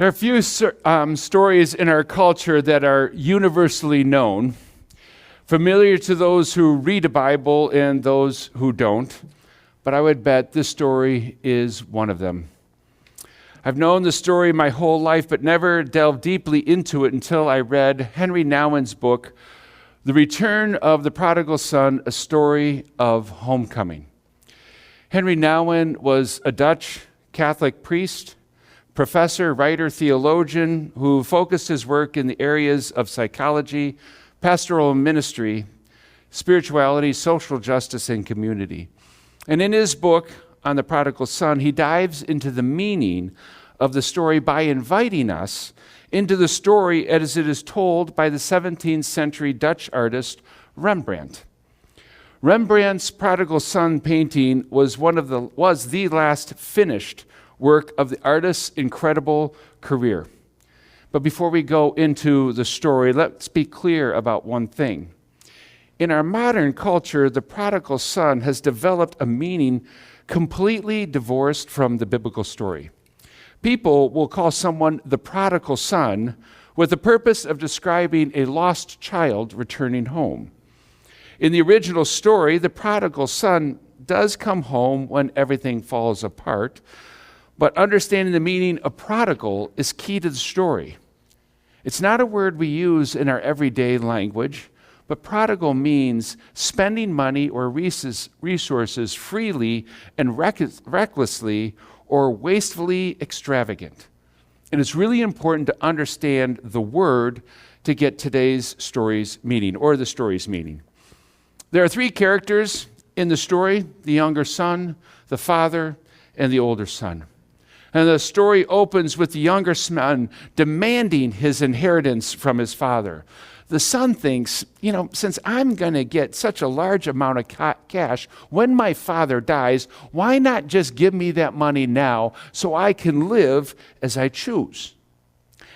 There are a few stories in our culture that are universally known, familiar to those who read the Bible and those who don't, but I would bet this story is one of them. I've known the story my whole life, but never delved deeply into it until I read Henry Nouwen's book, The Return of the Prodigal Son, A Story of Homecoming. Henry Nouwen was a Dutch Catholic priest, professor, writer, theologian who focused his work in the areas of psychology, pastoral ministry, spirituality, social justice, and community. And in his book on the prodigal son, he dives into the meaning of the story by inviting us into the story as it is told by the 17th century Dutch artist Rembrandt. Rembrandt's prodigal son painting was the last finished work of the artist's incredible career. But before we go into the story, let's be clear about one thing. In our modern culture, the prodigal son has developed a meaning completely divorced from the biblical story. People will call someone the prodigal son with the purpose of describing a lost child returning home. In the original story, the prodigal son does come home when everything falls apart, but understanding the meaning of prodigal is key to the story. It's not a word we use in our everyday language, but prodigal means spending money or resources freely and recklessly or wastefully extravagant. And it's really important to understand the word to get today's story's meaning, or the story's meaning. There are three characters in the story: the younger son, the father, and the older son. And the story opens with the younger son demanding his inheritance from his father. The son thinks, since I'm going to get such a large amount of cash when my father dies, why not just give me that money now so I can live as I choose?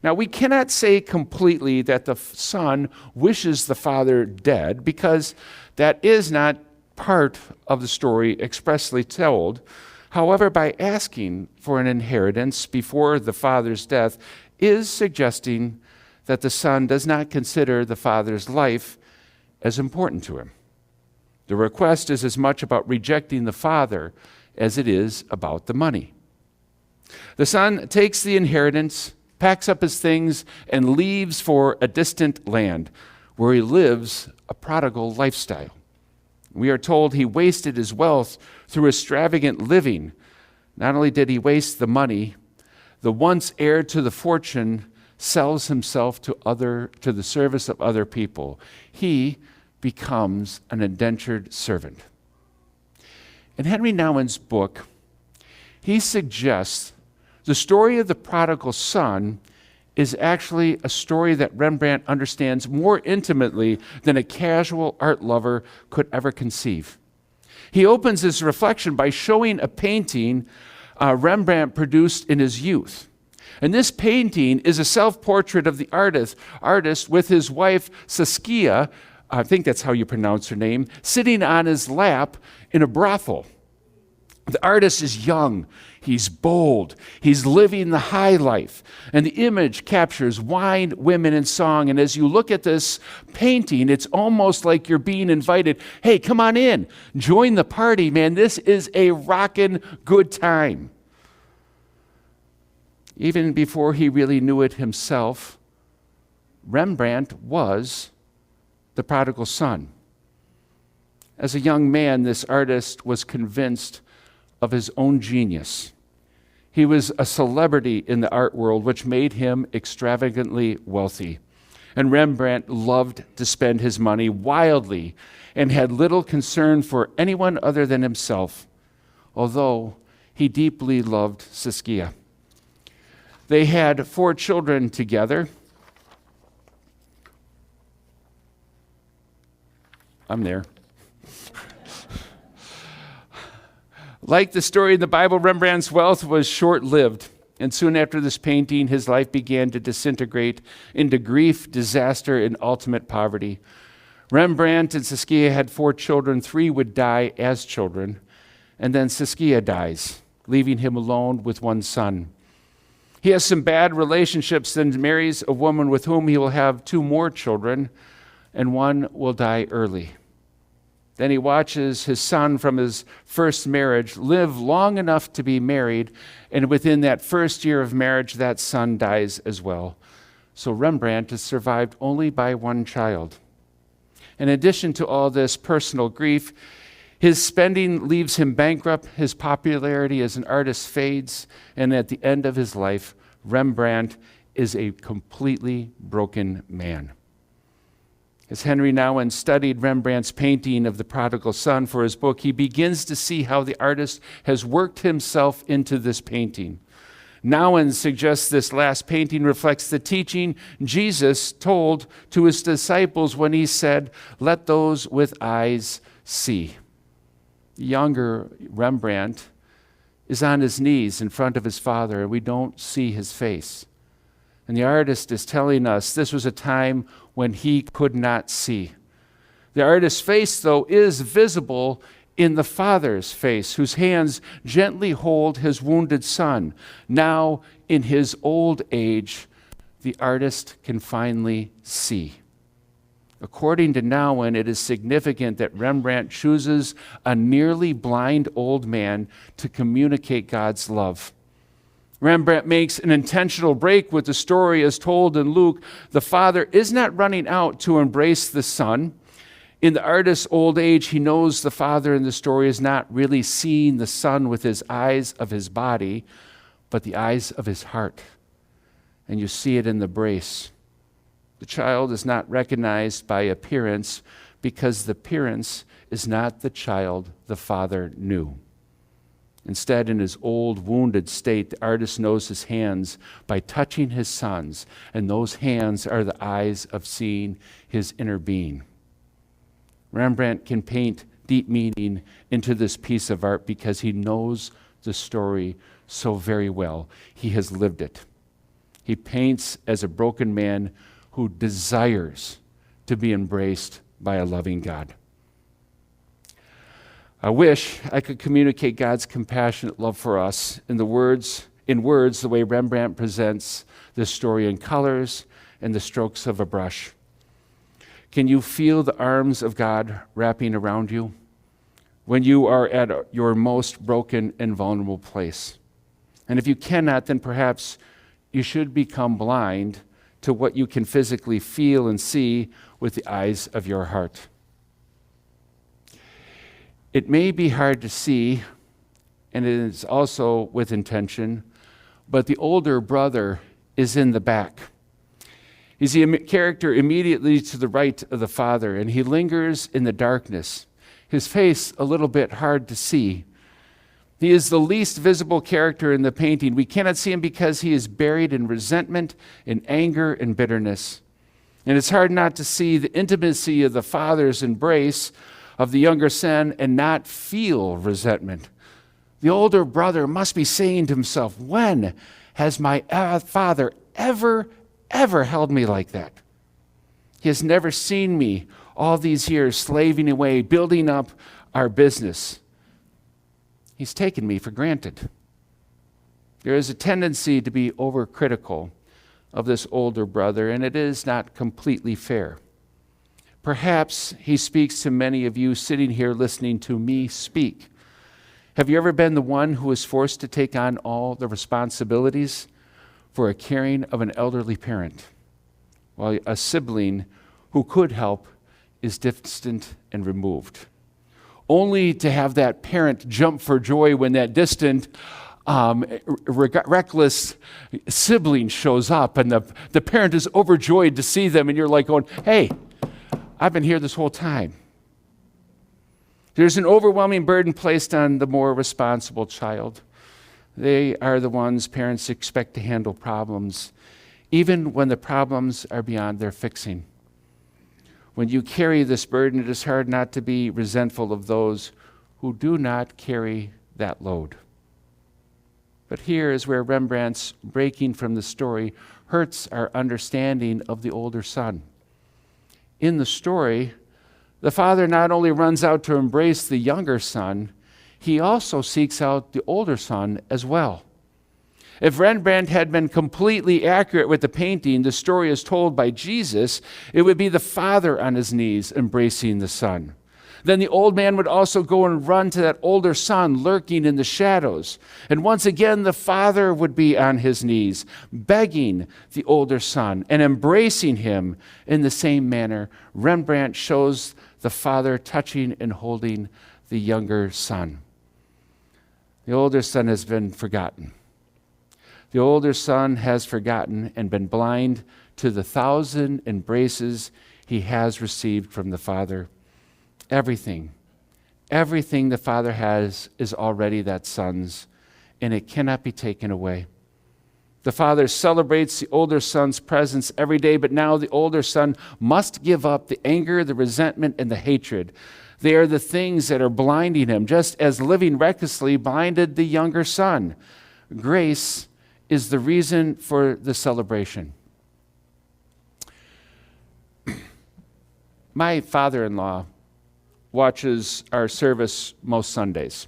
Now, we cannot say completely that the son wishes the father dead, because that is not part of the story expressly told. However, by asking for an inheritance before the father's death is suggesting that the son does not consider the father's life as important to him. The request is as much about rejecting the father as it is about the money. The son takes the inheritance, packs up his things, and leaves for a distant land where he lives a prodigal lifestyle. We are told he wasted his wealth through extravagant living. Not only did he waste the money, the once heir to the fortune sells himself to the service of other people. He becomes an indentured servant. In Henry Nouwen's book, he suggests the story of the prodigal son is actually a story that Rembrandt understands more intimately than a casual art lover could ever conceive. He opens his reflection by showing a painting Rembrandt produced in his youth. And this painting is a self-portrait of the artist with his wife Saskia, I think that's how you pronounce her name, sitting on his lap in a brothel. The artist is young, he's bold, he's living the high life, and the image captures wine, women, and song. And as you look at this painting, it's almost like you're being invited, hey, come on in, join the party, man, this is a rockin' good time. Even before he really knew it himself, Rembrandt was the prodigal son. As a young man, this artist was convinced of his own genius. He was a celebrity in the art world, which made him extravagantly wealthy. And Rembrandt loved to spend his money wildly and had little concern for anyone other than himself, although he deeply loved Saskia. They had 4 children together. I'm there. Like the story in the Bible, Rembrandt's wealth was short-lived, and soon after this painting, his life began to disintegrate into grief, disaster, and ultimate poverty. Rembrandt and Saskia had 4 children. 3 would die as children, and then Saskia dies, leaving him alone with one son. He has some bad relationships, then marries a woman with whom he will have 2 more children, and one will die early. Then he watches his son from his first marriage live long enough to be married, and within that first year of marriage, that son dies as well. So Rembrandt is survived only by 1 child. In addition to all this personal grief, his spending leaves him bankrupt, his popularity as an artist fades, and at the end of his life, Rembrandt is a completely broken man. As Henry Nouwen studied Rembrandt's painting of the prodigal son for his book, he begins to see how the artist has worked himself into this painting. Nouwen suggests this last painting reflects the teaching Jesus told to his disciples when he said, "Let those with eyes see." The younger Rembrandt is on his knees in front of his father, and we don't see his face. And the artist is telling us this was a time when he could not see. The artist's face, though, is visible in the father's face, whose hands gently hold his wounded son. Now, in his old age, the artist can finally see. According to Nouwen, it is significant that Rembrandt chooses a nearly blind old man to communicate God's love. Rembrandt makes an intentional break with the story as told in Luke. The father is not running out to embrace the son. In the artist's old age, he knows the father in the story is not really seeing the son with his eyes of his body, but the eyes of his heart. And you see it in the brace. The child is not recognized by appearance because the appearance is not the child the father knew. Instead, in his old, wounded state, the artist knows his hands by touching his son's, and those hands are the eyes of seeing his inner being. Rembrandt can paint deep meaning into this piece of art because he knows the story so very well. He has lived it. He paints as a broken man who desires to be embraced by a loving God. I wish I could communicate God's compassionate love for us in words the way Rembrandt presents this story in colors and the strokes of a brush. Can you feel the arms of God wrapping around you when you are at your most broken and vulnerable place? And if you cannot, then perhaps you should become blind to what you can physically feel and see with the eyes of your heart. It may be hard to see, and it is also with intention, but the older brother is in the back. He's the character immediately to the right of the father, and he lingers in the darkness, his face a little bit hard to see. He is the least visible character in the painting. We cannot see him because he is buried in resentment, in anger, and bitterness. And it's hard not to see the intimacy of the father's embrace of the younger son and not feel resentment. The older brother must be saying to himself, when has my father ever held me like that? He has never seen me all these years slaving away, building up our business. He's taken me for granted. There is a tendency to be overcritical of this older brother, and it is not completely fair. Perhaps he speaks to many of you sitting here listening to me speak. Have you ever been the one who was forced to take on all the responsibilities for a caring of an elderly parent, while a sibling who could help is distant and removed, only to have that parent jump for joy when that distant, reckless sibling shows up, and the parent is overjoyed to see them, and you're like going, hey, I've been here this whole time. There's an overwhelming burden placed on the more responsible child. They are the ones parents expect to handle problems, even when the problems are beyond their fixing. When you carry this burden, it is hard not to be resentful of those who do not carry that load. But here is where Rembrandt's breaking from the story hurts our understanding of the older son. In the story, the father not only runs out to embrace the younger son, he also seeks out the older son as well. If Rembrandt had been completely accurate with the painting, the story is told by Jesus, it would be the father on his knees embracing the son. Then the old man would also go and run to that older son lurking in the shadows. And once again, the father would be on his knees, begging the older son and embracing him in the same manner. Rembrandt shows the father touching and holding the younger son. The older son has been forgotten. The older son has forgotten and been blind to the 1,000 embraces he has received from the father. Everything the Father has is already that Son's, and it cannot be taken away. The Father celebrates the older son's presence every day, but now the older son must give up the anger, the resentment, and the hatred. They are the things that are blinding him, just as living recklessly blinded the younger son. Grace is the reason for the celebration. My father-in-law watches our service most Sundays.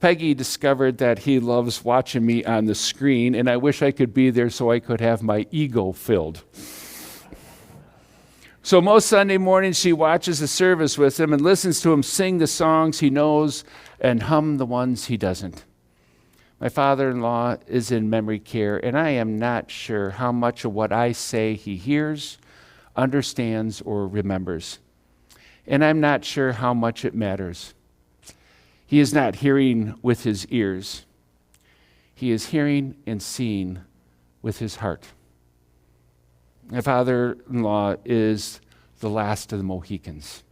Peggy discovered that he loves watching me on the screen, and I wish I could be there so I could have my ego filled. So most Sunday mornings she watches the service with him and listens to him sing the songs he knows and hum the ones he doesn't. My father-in-law is in memory care, and I am not sure how much of what I say he hears, understands, or remembers. And I'm not sure how much it matters. He is not hearing with his ears. He is hearing and seeing with his heart. My father-in-law is the last of the Mohicans.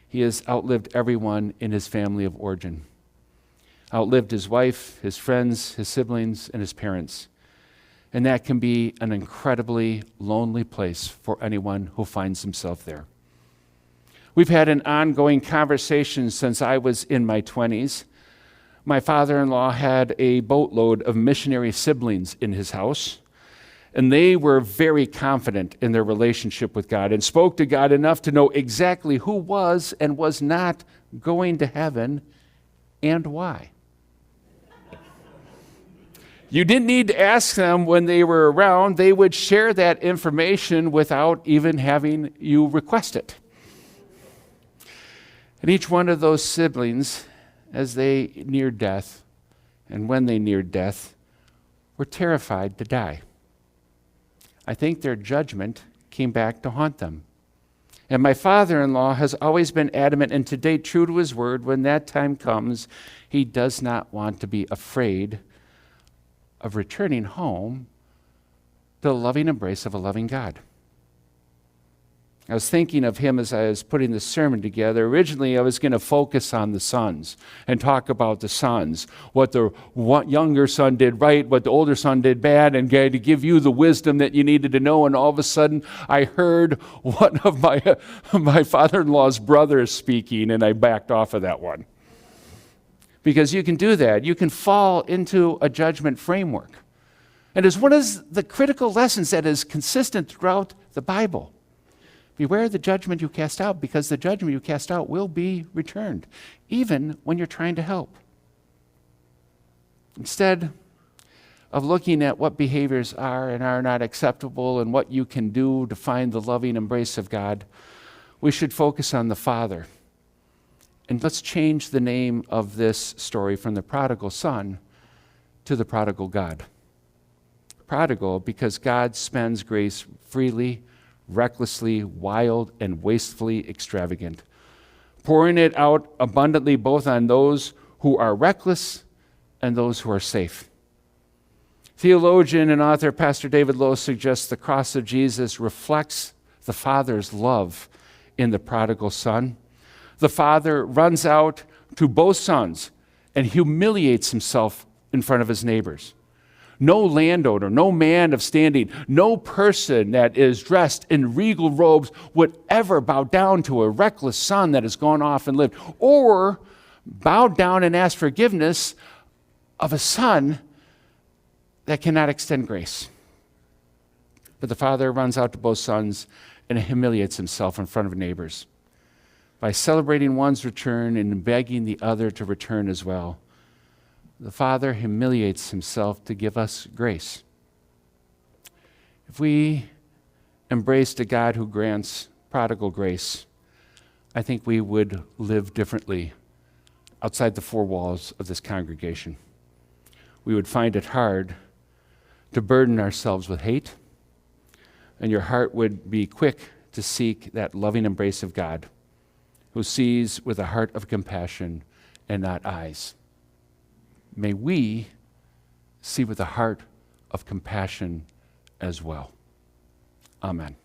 He has outlived everyone in his family of origin. Outlived his wife, his friends, his siblings, and his parents. And that can be an incredibly lonely place for anyone who finds himself there. We've had an ongoing conversation since I was in my 20s. My father-in-law had a boatload of missionary siblings in his house, and they were very confident in their relationship with God and spoke to God enough to know exactly who was and was not going to heaven and why. You didn't need to ask them when they were around. They would share that information without even having you request it. And each one of those siblings, as they neared death, and when they neared death, were terrified to die. I think their judgment came back to haunt them. And my father-in-law has always been adamant and to date true to his word. When that time comes, he does not want to be afraid of returning home to the loving embrace of a loving God. I was thinking of him as I was putting the sermon together. Originally, I was going to focus on the sons and talk about the sons, what the younger son did right, what the older son did bad, and to give you the wisdom that you needed to know. And all of a sudden, I heard one of my father-in-law's brothers speaking, and I backed off of that one. Because you can do that. You can fall into a judgment framework. And it's one of the critical lessons that is consistent throughout the Bible. Beware the judgment you cast out, because the judgment you cast out will be returned, even when you're trying to help. Instead of looking at what behaviors are and are not acceptable and what you can do to find the loving embrace of God, we should focus on the Father. And let's change the name of this story from the prodigal son to the prodigal God. Prodigal because God spends grace freely, recklessly, wild, and wastefully extravagant, pouring it out abundantly both on those who are reckless and those who are safe. Theologian and author Pastor David Lowe suggests the cross of Jesus reflects the Father's love in the prodigal son. The Father runs out to both sons and humiliates himself in front of his neighbors. No landowner, no man of standing, no person that is dressed in regal robes would ever bow down to a reckless son that has gone off and lived, or bow down and ask forgiveness of a son that cannot extend grace. But the Father runs out to both sons and humiliates himself in front of neighbors by celebrating one's return and begging the other to return as well. the Father humiliates himself to give us grace. If we embraced a God who grants prodigal grace, I think we would live differently outside the four walls of this congregation. We would find it hard to burden ourselves with hate, and your heart would be quick to seek that loving embrace of God, who sees with a heart of compassion and not eyes. May we see with a heart of compassion as well. Amen.